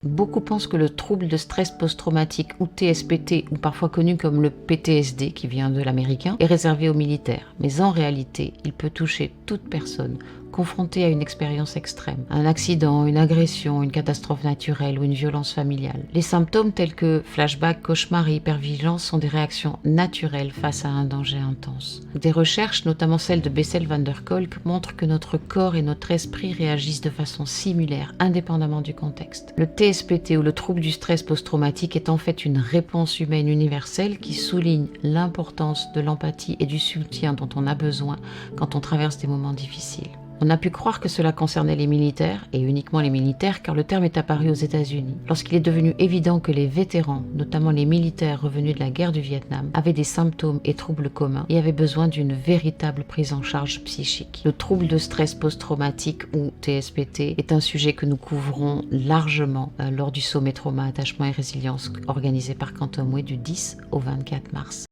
Beaucoup pensent que le trouble de stress post-traumatique ou TSPT, ou parfois connu comme le PTSD qui vient de l'américain, est réservé aux militaires. Mais en réalité, il peut toucher toute personne confrontée à une expérience extrême, un accident, une agression, une catastrophe naturelle ou une violence familiale. Les symptômes tels que flashbacks, cauchemars et hypervigilance sont des réactions naturelles face à un danger intense. Des recherches, notamment celle de Bessel van der Kolk, montrent que notre corps et notre esprit réagissent de façon similaire, indépendamment du contexte. Le TSPT ou le trouble du stress post-traumatique est en fait une réponse humaine universelle qui souligne l'importance de l'empathie et du soutien dont on a besoin quand on traverse des moments difficiles. On a pu croire que cela concernait les militaires, et uniquement les militaires, car le terme est apparu aux États-Unis, lorsqu'il est devenu évident que les vétérans, notamment les militaires revenus de la guerre du Vietnam, avaient des symptômes et troubles communs et avaient besoin d'une véritable prise en charge psychique. Le trouble de stress post-traumatique, ou TSPT, est un sujet que nous couvrons largement lors du sommet trauma, attachement et résilience organisé par Quantum Way du 10 au 24 mars.